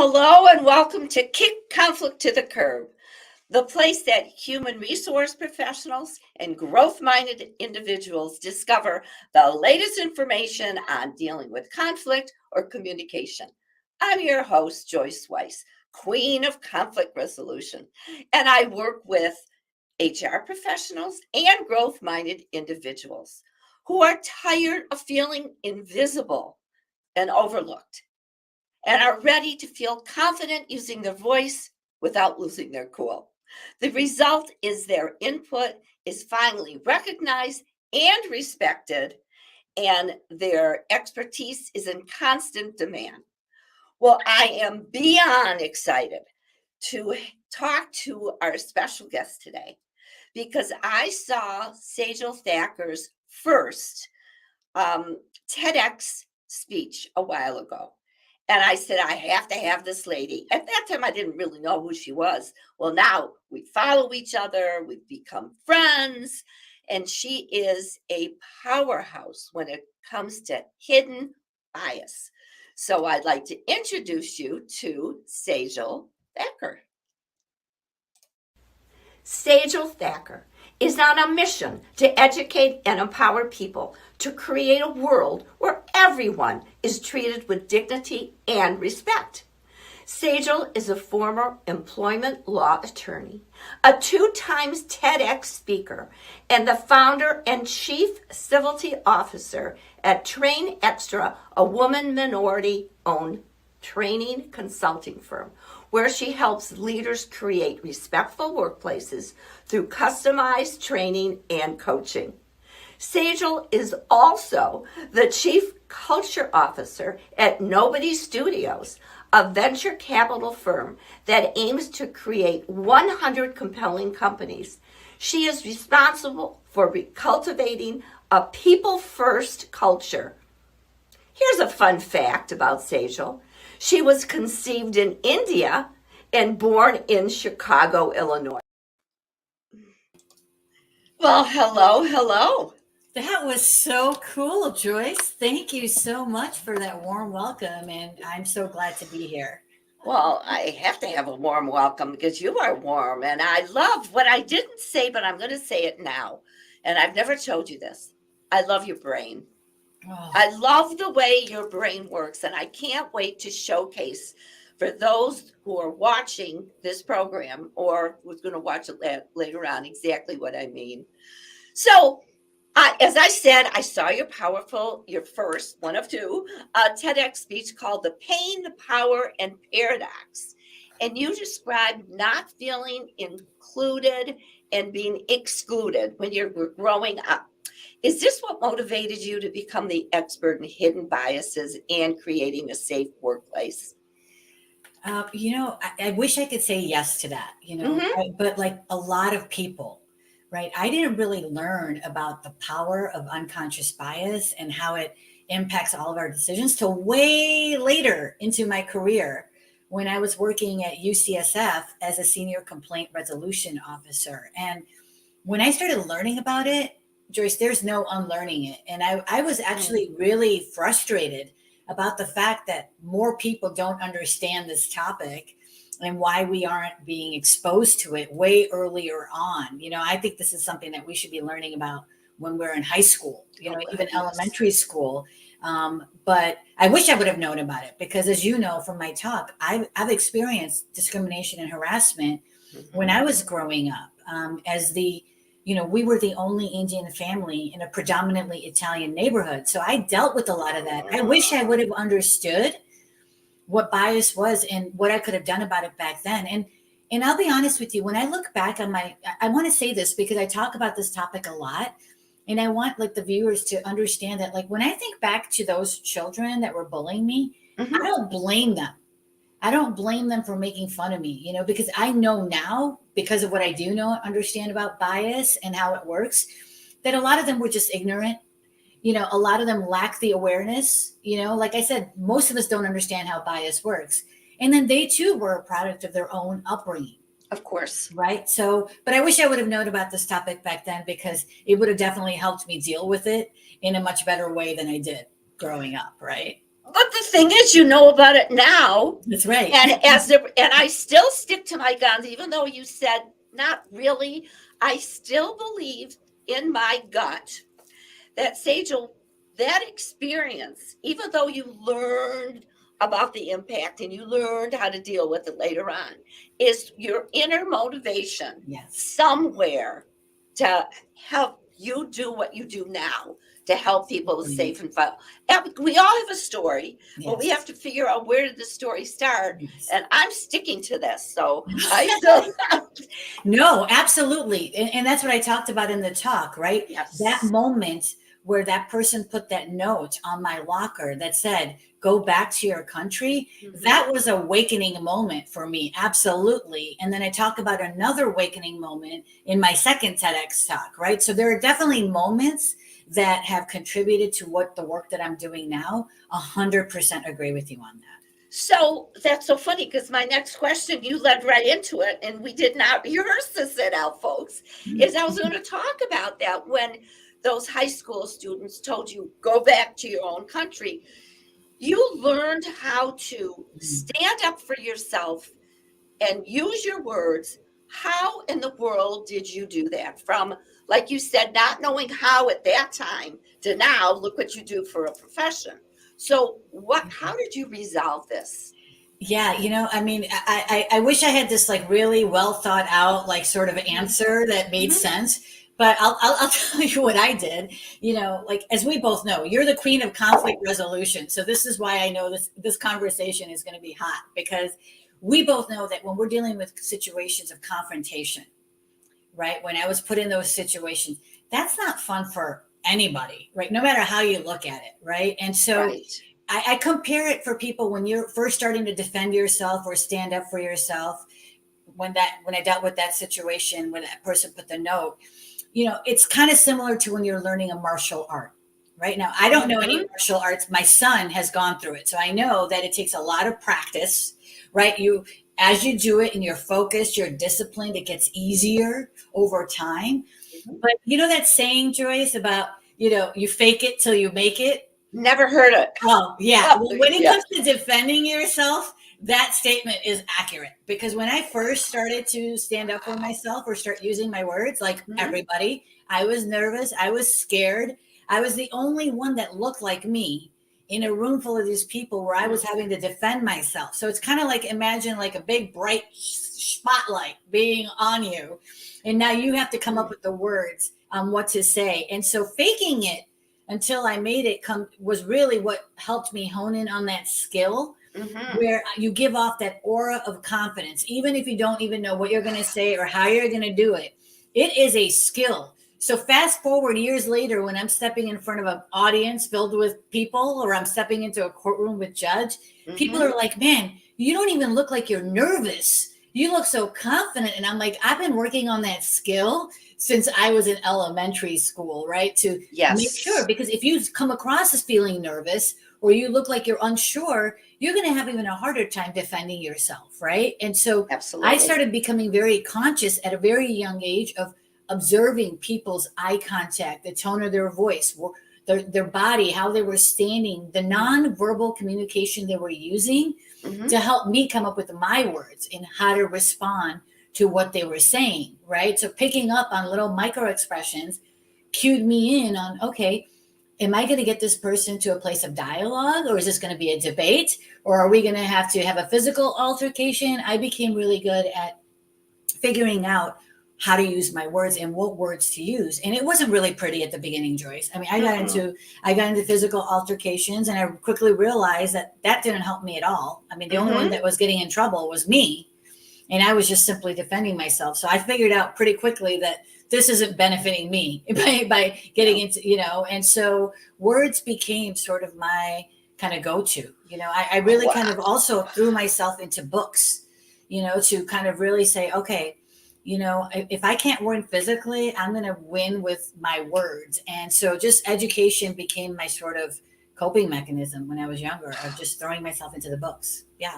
Hello and welcome to Kick Conflict to the Curb, the place that human resource professionals and growth-minded individuals discover the latest information on dealing with conflict or communication. I'm your host, Joyce Weiss, Queen of Conflict Resolution, and I work with HR professionals and growth-minded individuals who are tired of feeling invisible and overlooked, and are ready to feel confident using their voice without losing their cool. The result is their input is finally recognized and respected, and their expertise is in constant demand. Well, I am beyond excited to talk to our special guest today because I saw Sejal Thakkar's first TEDx speech a while ago. And I said, I have to have this lady. At that time, I didn't really know who she was. Well, now we follow each other, we've become friends, and she is a powerhouse when it comes to hidden bias. So I'd like to introduce you to Sejal Thakkar. Sejal Thakkar is on a mission to educate and empower people to create a world where everyone is treated with dignity and respect. Sejal is a former employment law attorney, a 2-time TEDx speaker, and the founder and chief civility officer at Train Extra, a woman minority-owned training consulting firm, where she helps leaders create respectful workplaces through customized training and coaching. Sejal is also the Chief Culture Officer at Nobody Studios, a venture capital firm that aims to create 100 compelling companies. She is responsible for cultivating a people-first culture. Here's a fun fact about Sejal. She was conceived in India and born in Chicago, Illinois. Well, hello. That was so cool, Joyce. Thank you so much for that warm welcome, and I'm so glad to be here. Well, I have to have a warm welcome because you are warm, and I love what I didn't say, but I'm going to say it now. And I've never told you this. I love your brain. Oh, I love the way your brain works, and I can't wait to showcase for those who are watching this program or who's going to watch it later on exactly what I mean. So, as I said, I saw your first, one of two, TEDx speech called The Pain, the Power, and Paradox. And you described not feeling included and being excluded when you were growing up. Is this what motivated you to become the expert in hidden biases and creating a safe workplace? I wish I could say yes to that, Mm-hmm. but like a lot of people, right? I didn't really learn about the power of unconscious bias and how it impacts all of our decisions till way later into my career when I was working at UCSF as a senior complaint resolution officer. And when I started learning about it, Joyce, there's no unlearning it. And I was actually really frustrated about the fact that more people don't understand this topic and why we aren't being exposed to it way earlier on. I think this is something that we should be learning about when we're in high school, even Yes. elementary school. But I wish I would have known about it because, as you know from my talk, I've experienced discrimination and harassment when I was growing up we were the only Indian family in a predominantly Italian neighborhood. So I dealt with a lot of that. I wish I would have understood what bias was and what I could have done about it back then. And I'll be honest with you, when I look back on I want to say this because I talk about this topic a lot. And I want the viewers to understand that when I think back to those children that were bullying me, Mm-hmm. I don't blame them. I don't blame them for making fun of me, because I know now, because of what I do know, understand about bias and how it works, that a lot of them were just ignorant. A lot of them lack the awareness. Like I said, most of us don't understand how bias works. And then they too were a product of their own upbringing. Of course. Right. So, but I wish I would have known about this topic back then because it would have definitely helped me deal with it in a much better way than I did growing up. Right. But the thing is, you know about it now. That's right. And I still stick to my guns, even though you said not really. I still believe in my gut that Sejal, that experience, even though you learned about the impact and you learned how to deal with it later on, is your inner motivation Yes. somewhere to help you do what you do now, to help people safe and fun. And we all have a story, but we have to figure out where did the story start. Yes. And I'm sticking to this. So I still. No, absolutely. And that's what I talked about in the talk, right? Yes. That moment where that person put that note on my locker that said, go back to your country. Mhm. That was an awakening moment for me. Absolutely. And then I talk about another awakening moment in my second TEDx talk, right? So there are definitely moments that have contributed to what the work that I'm doing now. 100% agree with you on that. So that's so funny because my next question, you led right into it, and we did not rehearse this at out, folks, is I was going to talk about that when those high school students told you, go back to your own country. You learned how to stand up for yourself and use your words. How in the world did you do that? From, like you said, not knowing how at that time to now, look what you do for a profession. So how did you resolve this? Yeah, I mean, I wish I had this like really well thought out, like sort of answer that made sense. But I'll tell you what I did. Like as we both know, you're the queen of conflict resolution. So this is why I know this conversation is going to be hot, because we both know that when we're dealing with situations of confrontation, right? When I was put in those situations, that's not fun for anybody, right? No matter how you look at it, right? And so Right. I compare it for people when you're first starting to defend yourself or stand up for yourself. When I dealt with that situation, when that person put the note, it's kind of similar to when you're learning a martial art. Right now, I don't know any martial arts. My son has gone through it, so I know that it takes a lot of practice. Right, as you do it and you're focused, you're disciplined, it gets easier over time. But you know that saying, Joyce, about you fake it till you make it. Never heard it. Oh, yeah. When it comes to defending yourself, that statement is accurate, because when I first started to stand up for myself or start using my words, like everybody, I was nervous. I was scared. I was the only one that looked like me in a room full of these people where I was having to defend myself. So it's kind of like, imagine like a big bright spotlight being on you. And now you have to come up with the words on what to say. And so faking it until I made it come was really what helped me hone in on that skill, where you give off that aura of confidence, even if you don't even know what you're going to say or how you're going to do it. It is a skill. So fast forward years later, when I'm stepping in front of an audience filled with people, or I'm stepping into a courtroom with judge, people are like, man, you don't even look like you're nervous. You look so confident. And I'm like, I've been working on that skill since I was in elementary school, right? To make sure, because if you come across as feeling nervous or you look like you're unsure, you're going to have even a harder time defending yourself, right? And so I started becoming very conscious at a very young age of observing people's eye contact, the tone of their voice, their body, how they were standing, the nonverbal communication they were using to help me come up with my words and how to respond to what they were saying, right? So picking up on little micro expressions cued me in on, okay, am I going to get this person to a place of dialogue, or is this going to be a debate, or are we going to have a physical altercation? I became really good at figuring out how to use my words and what words to use. And it wasn't really pretty at the beginning, Joyce. I mean, I got into physical altercations, and I quickly realized that didn't help me at all. I mean, the only one that was getting in trouble was me. And I was just simply defending myself. So I figured out pretty quickly that this isn't benefiting me by getting into, and so words became sort of my kind of go-to. I really kind of also threw myself into books, to kind of really say, okay, if I can't win physically, I'm going to win with my words. And so just education became my sort of coping mechanism when I was younger, of just throwing myself into the books. Yeah.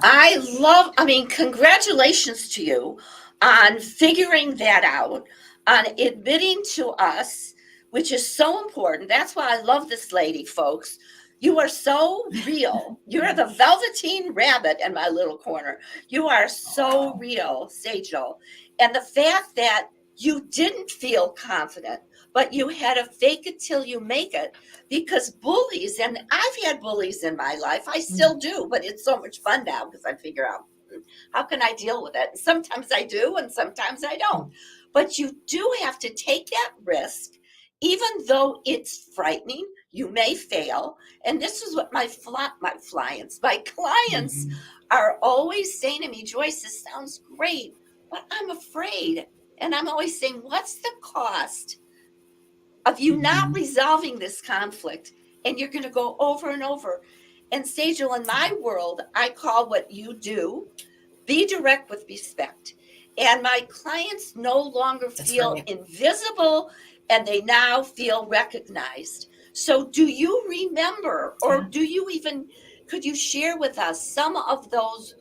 Congratulations to you on figuring that out, on admitting to us, which is so important. That's why I love this lady, folks. You are so real. You're the velveteen rabbit in my little corner. You are so real, Sejal. And the fact that you didn't feel confident, but you had to fake it till you make it, because bullies, and I've had bullies in my life, I still do, but it's so much fun now because I figure out how can I deal with it. Sometimes I do, and sometimes I don't. But you do have to take that risk, even though it's frightening. You may fail. And this is what my clients are always saying to me, Joyce, this sounds great, but I'm afraid. And I'm always saying, what's the cost of you not resolving this conflict? And you're going to go over and over. And Sejal, in my world, I call what you do, be direct with respect. And my clients no longer feel invisible, and they now feel recognized. So do you remember, or do you even, could you share with us some of those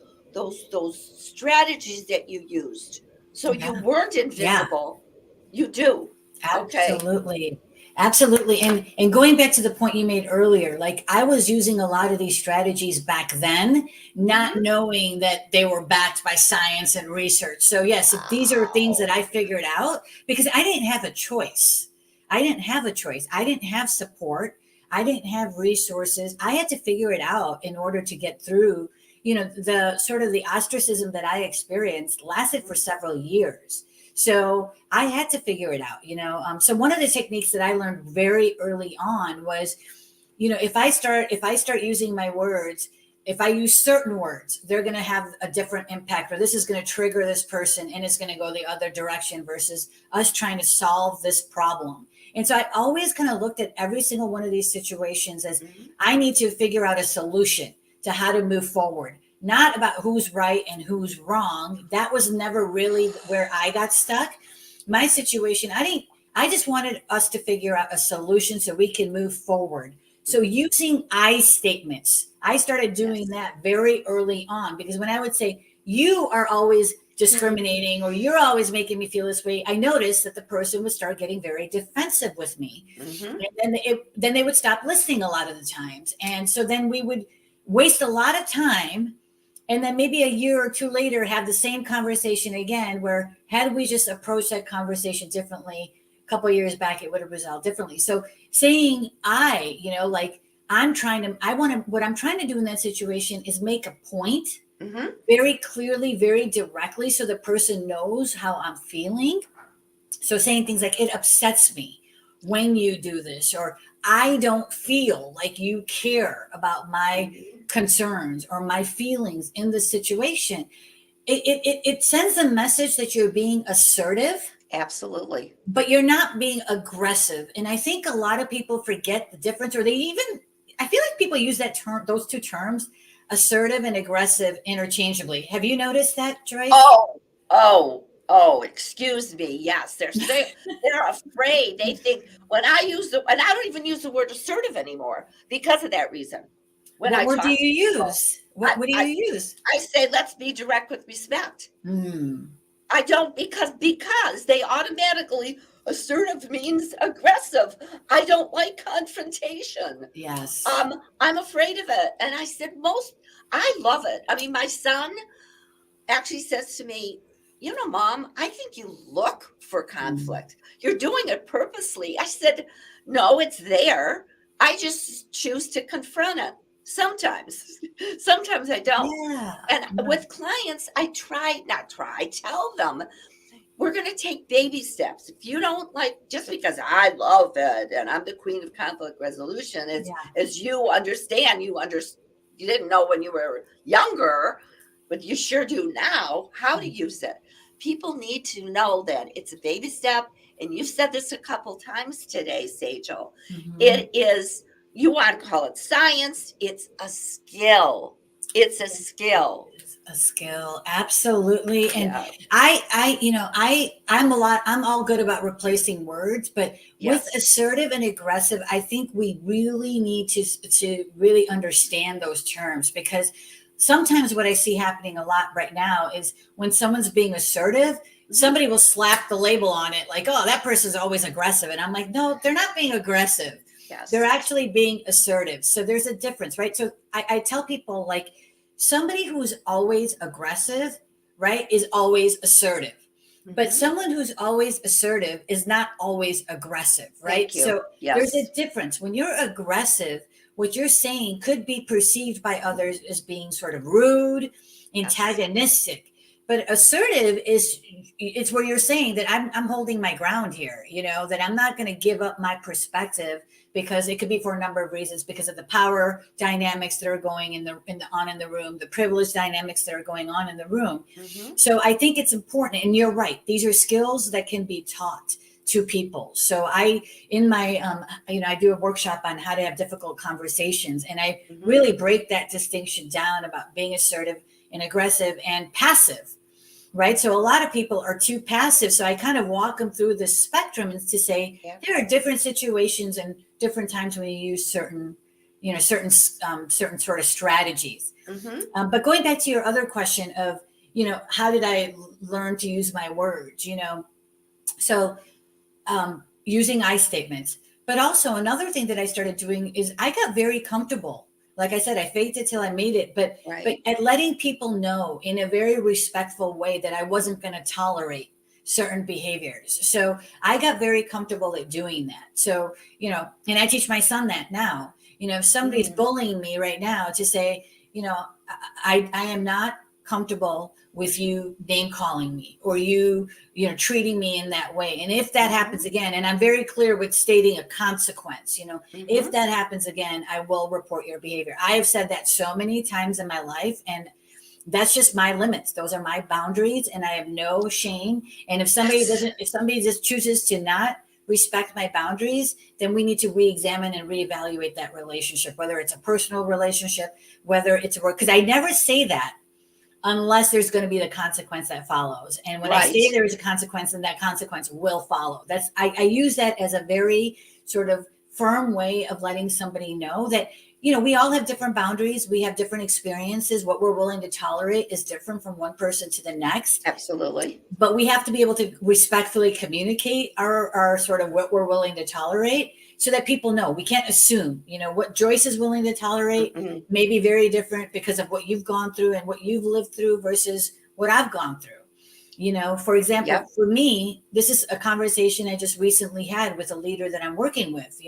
strategies that you used so you weren't invisible? You do. Absolutely. Absolutely. And going back to the point you made earlier, like I was using a lot of these strategies back then, not knowing that they were backed by science and research. So yes, these are things that I figured out because I didn't have a choice. I didn't have a choice. I didn't have support. I didn't have resources. I had to figure it out in order to get through, the sort of the ostracism that I experienced lasted for several years. So I had to figure it out, so one of the techniques that I learned very early on was, if I start using my words, if I use certain words, they're going to have a different impact, or this is going to trigger this person and it's going to go the other direction versus us trying to solve this problem. And so I always kind of looked at every single one of these situations as I need to figure out a solution to how to move forward. Not about who's right and who's wrong. That was never really where I got stuck. My situation, I just wanted us to figure out a solution so we can move forward. So using I statements, I started doing that very early on, because when I would say, you are always discriminating or you're always making me feel this way, I noticed that the person would start getting very defensive with me. And then they would stop listening a lot of the times. And so then we would waste a lot of time. And then maybe a year or two later, have the same conversation again, where had we just approached that conversation differently a couple of years back, it would have resolved differently. So saying what I'm trying to do in that situation is make a point very clearly, very directly, so the person knows how I'm feeling. So saying things like, it upsets me when you do this, or I don't feel like you care about my concerns or my feelings in the situation. It sends a message that you're being assertive. Absolutely. But you're not being aggressive. And I think a lot of people forget the difference, or I feel like people use those two terms, assertive and aggressive, interchangeably. Have you noticed that, Joyce? Oh, excuse me. Yes, they're afraid. They think and I don't even use the word assertive anymore because of that reason. What word do you use? What do you use? I say, let's be direct with respect. I don't, because they automatically, assertive means aggressive. I don't like confrontation. Yes. I'm afraid of it. And I said, I love it. I mean, my son actually says to me, Mom, I think you look for conflict. You're doing it purposely. I said, no, it's there. I just choose to confront it. Sometimes I don't. Yeah. And with clients, I tell them, we're going to take baby steps. If you don't just because I love it and I'm the queen of conflict resolution, as you understand, you didn't know when you were younger, but you sure do now, how to use it. People need to know that it's a baby step. And you've said this a couple times today, Sejal. It is, you want to call it science. It's a skill. It's a skill. A skill. Absolutely. And I'm all good about replacing words, but with assertive and aggressive, I think we really need to really understand those terms, because sometimes what I see happening a lot right now is when someone's being assertive, somebody will slap the label on it like, oh, that person's always aggressive. And I'm like, no, they're not being aggressive. Yes. They're actually being assertive. So there's a difference, right? So I tell people, like, somebody who's always aggressive, right, is always assertive. But someone who's always assertive is not always aggressive, right? Thank you. So there's a Yes. difference. When you're aggressive, what you're saying could be perceived by others as being sort of rude, antagonistic. But assertive is, it's where you're saying that I'm holding my ground here, you know, that I'm not going to give up my perspective, because it could be for a number of reasons, because of the power dynamics that are going in the room, the privilege dynamics that are going on in the room. So I think it's important, and you're right, these are skills that can be taught to people. So in my I do a workshop on how to have difficult conversations, and I really break that distinction down about being assertive and aggressive and passive, right? So a lot of people are too passive. So I kind of walk them through the spectrum and to say, there are different situations and different times when you use certain sort of strategies. But going back to your other question of, how did I learn to use my words, so using I statements. But also another thing that I started doing is I got very comfortable. Like I said, I faked it till I made it, but at letting people know in a very respectful way that I wasn't going to tolerate certain behaviors. So I got very comfortable at doing that. So, and I teach my son that now, if somebody's bullying me right now, to say, I am not comfortable with you name calling me, or you treating me in that way. And if that happens again, and I'm very clear with stating a consequence, if that happens again, I will report your behavior. I have said that so many times in my life, and that's just my limits. Those are my boundaries, and I have no shame. And if somebody just chooses to not respect my boundaries, then we need to re-examine and reevaluate that relationship, whether it's a personal relationship, whether it's a work, because I never say that unless there's going to be the consequence that follows. And when I say there is a consequence, then that consequence will follow. I use that as a very sort of firm way of letting somebody know that, we all have different boundaries. We have different experiences. What we're willing to tolerate is different from one person to the next. Absolutely. But we have to be able to respectfully communicate our sort of what we're willing to tolerate, so that people know. We can't assume, what Joyce is willing to tolerate may be very different because of what you've gone through and what you've lived through versus what I've gone through. For example, for me, this is a conversation I just recently had with a leader that I'm working with,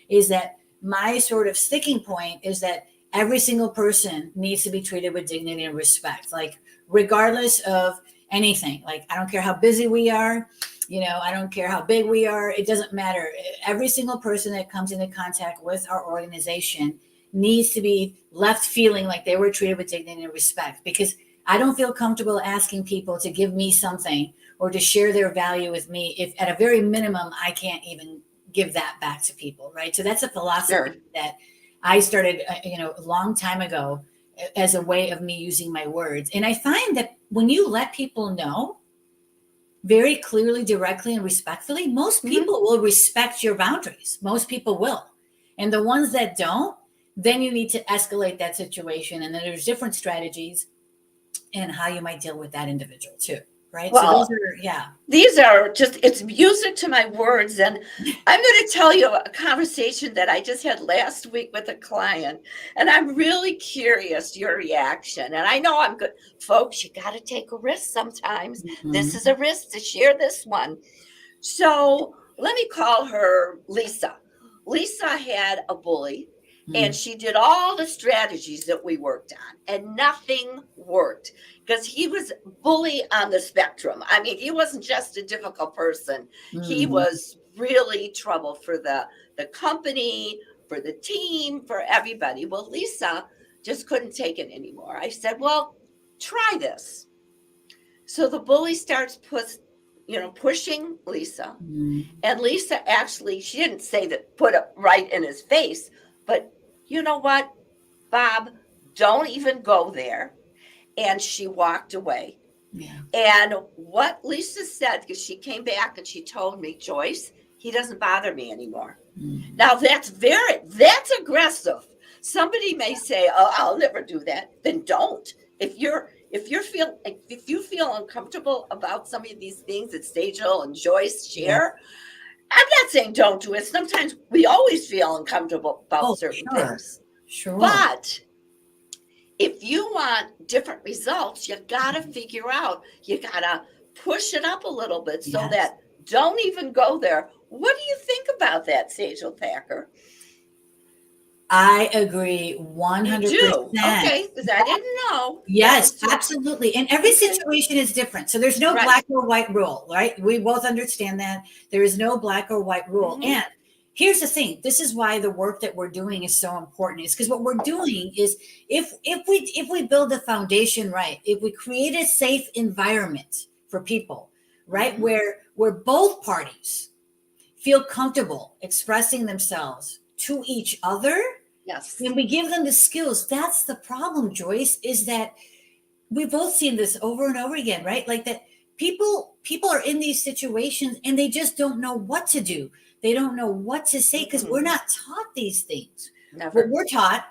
is that my sort of sticking point is that every single person needs to be treated with dignity and respect, like regardless of anything. Like, I don't care how busy we are. I don't care how big we are. It doesn't matter. Every single person that comes into contact with our organization needs to be left feeling like they were treated with dignity and respect, because I don't feel comfortable asking people to give me something or to share their value with me if at a very minimum, I can't even give that back to people. Right. So that's a philosophy that I started, a long time ago as a way of me using my words. And I find that when you let people know very clearly, directly, and respectfully, most people will respect your boundaries. Most people will. And the ones that don't, then you need to escalate that situation. And then there's different strategies and how you might deal with that individual too. Right. Well, so these are just, it's music to my words. And I'm going to tell you a conversation that I just had last week with a client, and I'm really curious your reaction. And I know I'm good. Folks, you got to take a risk sometimes. This is a risk to share this one. So let me call her Lisa. Lisa had a bully, and she did all the strategies that we worked on, and nothing worked, because he was bully on the spectrum. I mean, he wasn't just a difficult person. He was really trouble for the company, for the team, for everybody. Well, Lisa just couldn't take it anymore. I said, well, try this. So the bully starts pushing Lisa. And Lisa actually, she didn't say that, put it right in his face, but you know what, Bob, don't even go there. And she walked away. And what Lisa said, because she came back and she told me, Joyce, he doesn't bother me anymore. Now that's aggressive. Somebody may say, oh, I'll never do that. Then don't. If you feel uncomfortable about some of these things that Sejal and Joyce share, I'm not saying don't do it. Sometimes we always feel uncomfortable about certain things. Sure. But if you want different results, you got to figure out, you got to push it up a little bit so that don't even go there. What do you think about that, Sejal Thakkar? I agree 100%. You do? Okay, because I didn't know. Yes, absolutely. And every situation is different. So there's no black or white rule, right? We both understand that. There is no black or white rule. And here's the thing. This is why the work that we're doing is so important. Is because what we're doing is if we build the foundation right, if we create a safe environment for people, right, where both parties feel comfortable expressing themselves to each other. Yes. When we give them the skills, that's the problem, Joyce, is that we've both seen this over and over again, right? Like that people are in these situations and they just don't know what to do. They don't know what to say because we're not taught these things. Never. What we're taught,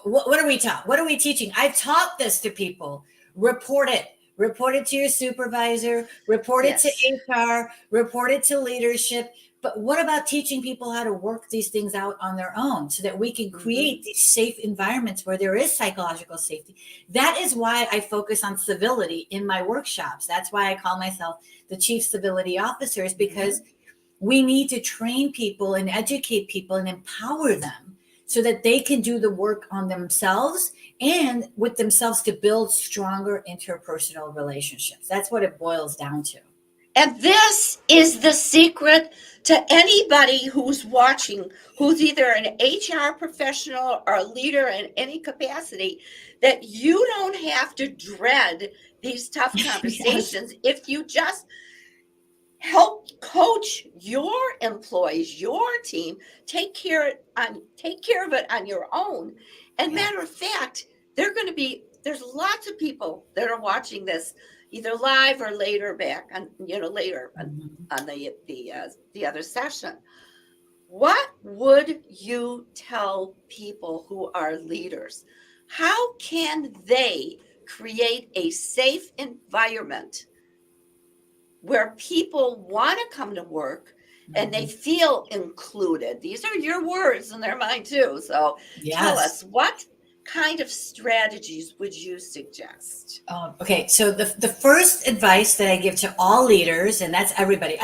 what are we taught? What are we teaching? I've taught this to people. Report it to your supervisor, report it to HR, report it to leadership. But what about teaching people how to work these things out on their own so that we can create these safe environments where there is psychological safety? That is why I focus on civility in my workshops. That's why I call myself the Chief Civility Officer, is because we need to train people and educate people and empower them so that they can do the work on themselves and with themselves to build stronger interpersonal relationships. That's what it boils down to. And this is the secret to anybody who's watching, who's either an HR professional or a leader in any capacity, that you don't have to dread these tough conversations if you just help coach your employees, your team, take care of it on your own. And matter of fact, there's lots of people that are watching this either live or later back on, later on the other session. What would you tell people who are leaders? How can they create a safe environment where people want to come to work and they feel included? These are your words and they're mine too. So tell us, what kind of strategies would you suggest? Okay, so the first advice that I give to all leaders, and that's everybody.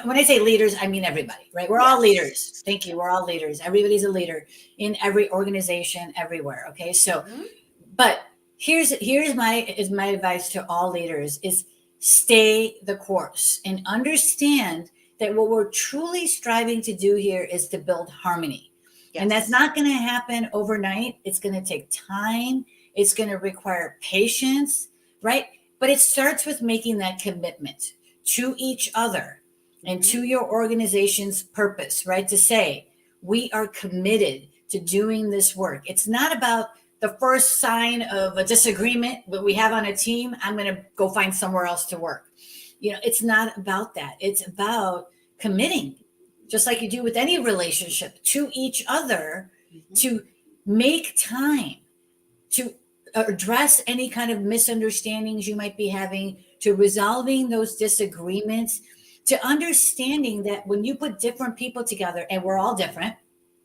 When I say leaders, I mean everybody, right? We're all leaders. Thank you. We're all leaders. Everybody's a leader in every organization, everywhere. Okay, so, but here's my advice to all leaders is stay the course and understand that what we're truly striving to do here is to build harmony. And that's not going to happen overnight. It's going to take time. It's going to require patience, right? But it starts with making that commitment to each other and to your organization's purpose, right? To say, we are committed to doing this work. It's not about the first sign of a disagreement that we have on a team, I'm going to go find somewhere else to work. It's not about that. It's about committing, just like you do with any relationship, to each other, to make time to address any kind of misunderstandings you might be having, to resolving those disagreements, to understanding that when you put different people together, and we're all different.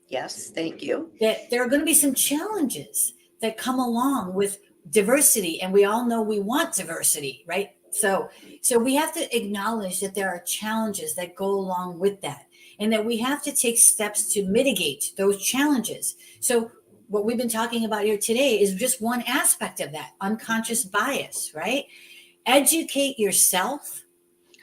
Yes, thank you. That there are going to be some challenges that come along with diversity, and we all know we want diversity, right? So we have to acknowledge that there are challenges that go along with that, and that we have to take steps to mitigate those challenges. So what we've been talking about here today is just one aspect of that, unconscious bias, right? Educate yourself,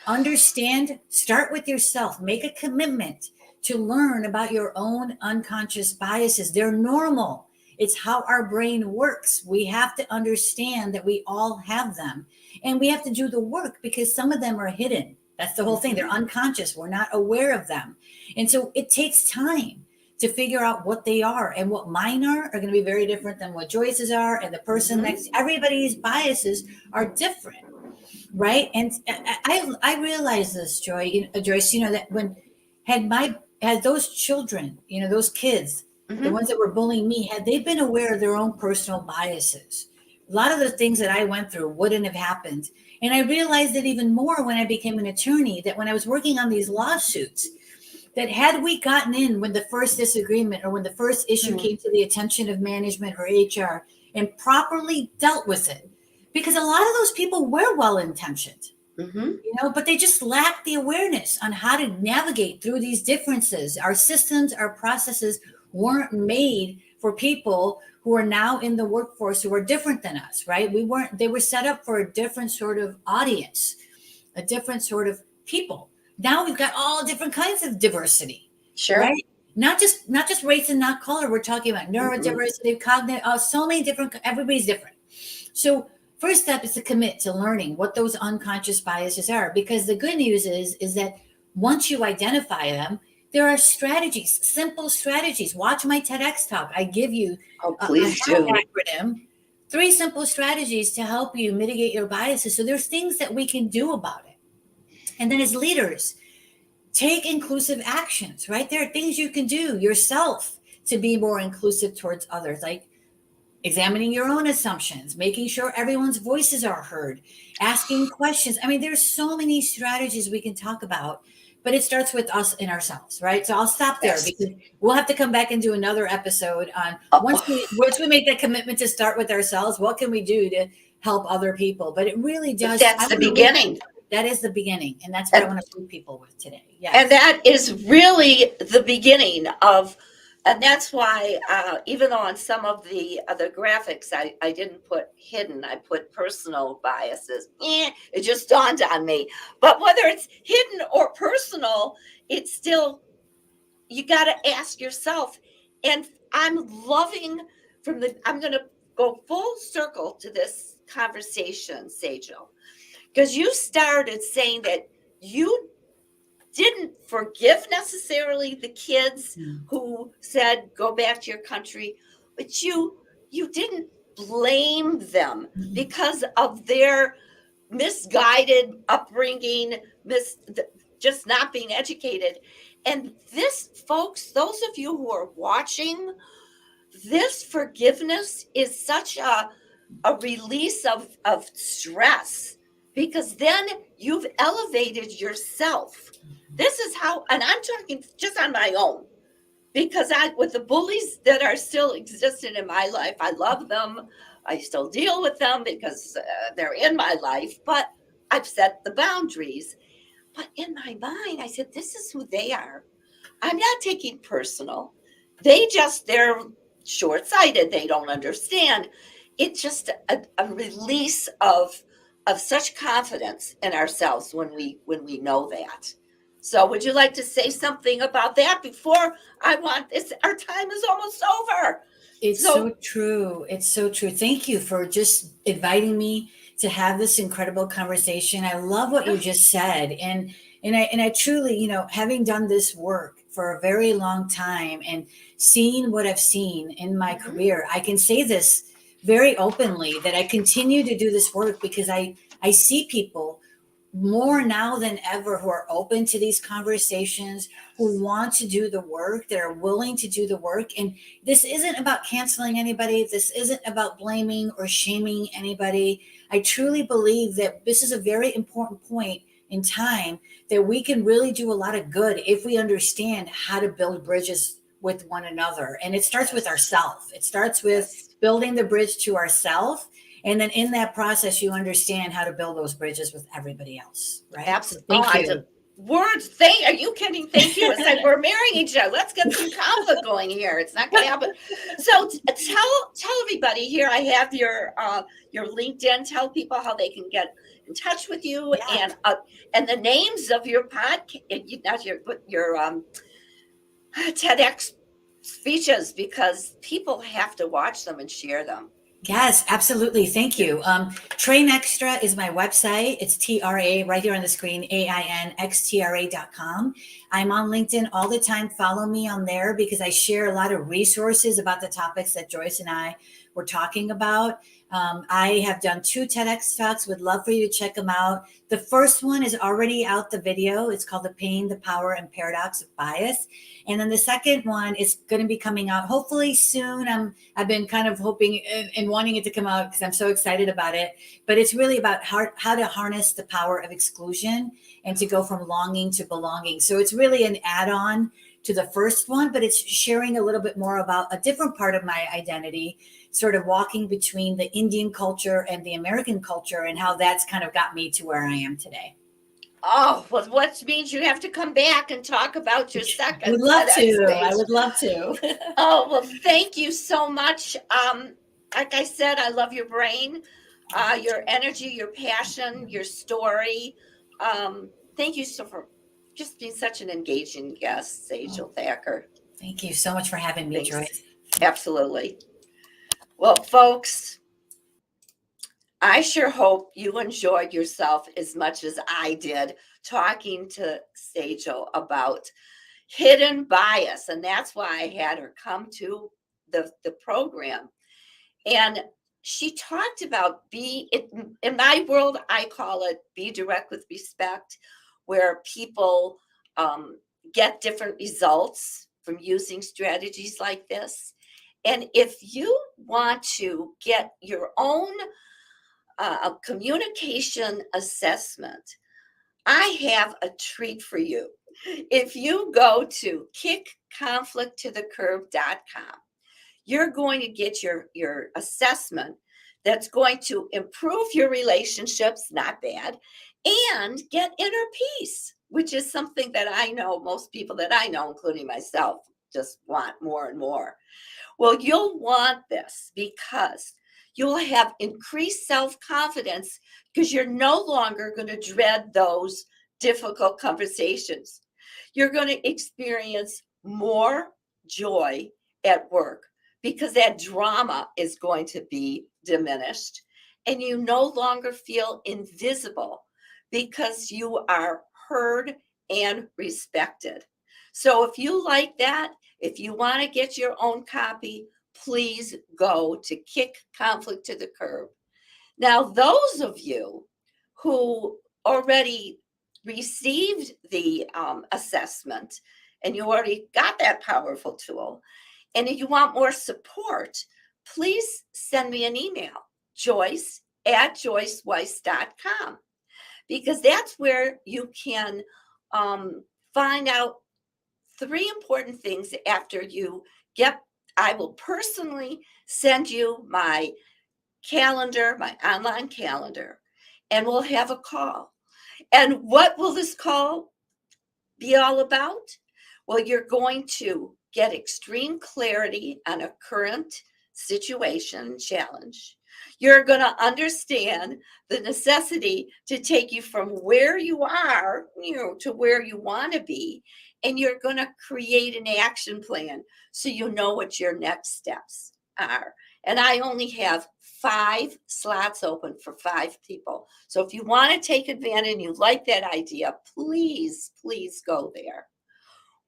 understand, start with yourself, make a commitment to learn about your own unconscious biases. They're normal. It's how our brain works. We have to understand that we all have them, and we have to do the work because some of them are hidden. That's the whole thing. They're unconscious. We're not aware of them. And so it takes time to figure out what they are, and what mine are going to be very different than what Joyce's are, and the person next. Everybody's biases are different, right? And I realize this, Joyce. That when had those children, those kids, the ones that were bullying me, had they been aware of their own personal biases, a lot of the things that I went through wouldn't have happened. And I realized it even more when I became an attorney, that when I was working on these lawsuits, that had we gotten in when the first disagreement or when the first issue came to the attention of management or HR and properly dealt with it, because a lot of those people were well-intentioned, but they just lacked the awareness on how to navigate through these differences. Our systems, our processes weren't made for people who are now in the workforce who are different than us, right? They were set up for a different sort of audience, a different sort of people. Now we've got all different kinds of diversity, right? Not just race and not color. We're talking about neurodiversity, cognitive, so many different, everybody's different. So first step is to commit to learning what those unconscious biases are, because the good news is that once you identify them, there are strategies, simple strategies. Watch my TEDx talk. I give you a acronym, 3 simple strategies to help you mitigate your biases. So there's things that we can do about it. And then as leaders, take inclusive actions, right? There are things you can do yourself to be more inclusive towards others, like examining your own assumptions, making sure everyone's voices are heard, asking questions. I mean, there's so many strategies we can talk about, but it starts with us and ourselves, right? So I'll stop there because we'll have to come back and do another episode on once we make that commitment to start with ourselves, what can we do to help other people? But it really does. That's the beginning. That is the beginning. And that's what I want to leave people with today. Yes. And that is really the beginning of, and that's why, even though on some of the other graphics, I didn't put hidden, I put personal biases. It just dawned on me. But whether it's hidden or personal, it's still, you got to ask yourself. And I'm loving I'm going to go full circle to this conversation, Sejal, because you started saying that you didn't forgive necessarily the kids who said, go back to your country, but you didn't blame them because of their misguided upbringing, just not being educated. And this, folks, those of you who are watching, this forgiveness is such a release of stress, because then you've elevated yourself. This is how, and I'm talking just on my own, because with the bullies that are still existing in my life, I love them. I still deal with them because they're in my life, but I've set the boundaries. But in my mind, I said, this is who they are. I'm not taking personal. They're short-sighted. They don't understand. It's just a release of such confidence in ourselves when we know that. So would you like to say something about that before our time is almost over? It's so true. It's so true. Thank you for just inviting me to have this incredible conversation. I love what you just said. And I truly, having done this work for a very long time and seeing what I've seen in my career, I can say this very openly, that I continue to do this work because I see people more now than ever who are open to these conversations, who want to do the work, that are willing to do the work. And this isn't about canceling anybody. This isn't about blaming or shaming anybody. I truly believe that this is a very important point in time, that we can really do a lot of good if we understand how to build bridges with one another. And it starts with ourselves. It starts with building the bridge to ourselves. And then in that process, you understand how to build those bridges with everybody else, right? Absolutely. So thank you. Words. Are you kidding? Thank you. It's like we're marrying each other. Let's get some conflict going here. It's not going to happen. So tell everybody here. I have your LinkedIn. Tell people how they can get in touch with you, and the names of your podcast, not your TEDx speeches, because people have to watch them and share them. Yes, absolutely. Thank you. Train Extra is my website. It's TRA right here on the screen, AINXTRA.com. I'm on LinkedIn all the time. Follow me on there because I share a lot of resources about the topics that Joyce and I were talking about. I have done 2 TEDx talks. Would love for you to check them out. The first one is already out, the video. It's called The Pain, the Power, and Paradox of Bias. And then the second one is going to be coming out hopefully soon. I've been kind of hoping and been wanting it to come out because I'm so excited about it. But it's really about how to harness the power of exclusion and to go from longing to belonging. So it's really an add-on to the first one, but it's sharing a little bit more about a different part of my identity, sort of walking between the Indian culture and the American culture and how that's kind of got me to where I am today. Oh, well, what means you have to come back and talk about your second. Would love TEDx to. stage. I would love to. Oh, well, thank you so much. Like I said, I love your brain, your energy, your passion, your story. Thank you for just being such an engaging guest, Sejal Thakkar. Thank you so much for having me, Thanks. Joyce. Absolutely. Well, folks, I sure hope you enjoyed yourself as much as I did talking to Sejal about hidden bias. And that's why I had her come to the program. And she talked about in my world, I call it be direct with respect, where people get different results from using strategies like this. And if you want to get your own communication assessment, I have a treat for you. If you go to kickconflicttothecurb.com, you're going to get your assessment that's going to improve your relationships, not bad, and get inner peace, which is something that I know most people that I know, including myself, just want more and more. Well, you'll want this because you'll have increased self-confidence because you're no longer going to dread those difficult conversations. You're going to experience more joy at work because that drama is going to be diminished, and you no longer feel invisible because you are heard and respected. So if you like that, if you want to get your own copy, please go to Kick Conflict to the Curb. Now, those of you who already received the assessment and you already got that powerful tool, and if you want more support, please send me an email, joyce@joyceweiss.com, because that's where you can find out 3 important things after you get. I will personally send you my calendar, my online calendar, and we'll have a call. And what will this call be all about? Well, you're going to get extreme clarity on a current situation challenge. You're going to understand the necessity to take you from where you are, to where you want to be. And you're going to create an action plan so you know what your next steps are. And I only have 5 slots open for 5 people. So if you want to take advantage and you like that idea, please, please go there.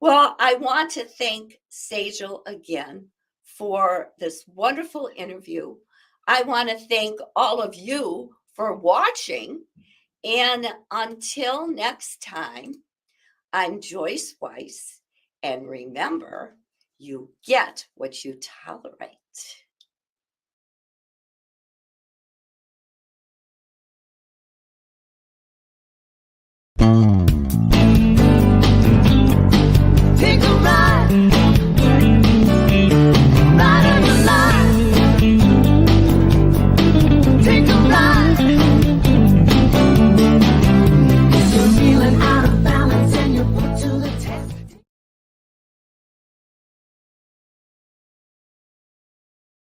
Well, I want to thank Sejal again for this wonderful interview. I want to thank all of you for watching. And until next time, I'm Joyce Weiss. And remember, you get what you tolerate.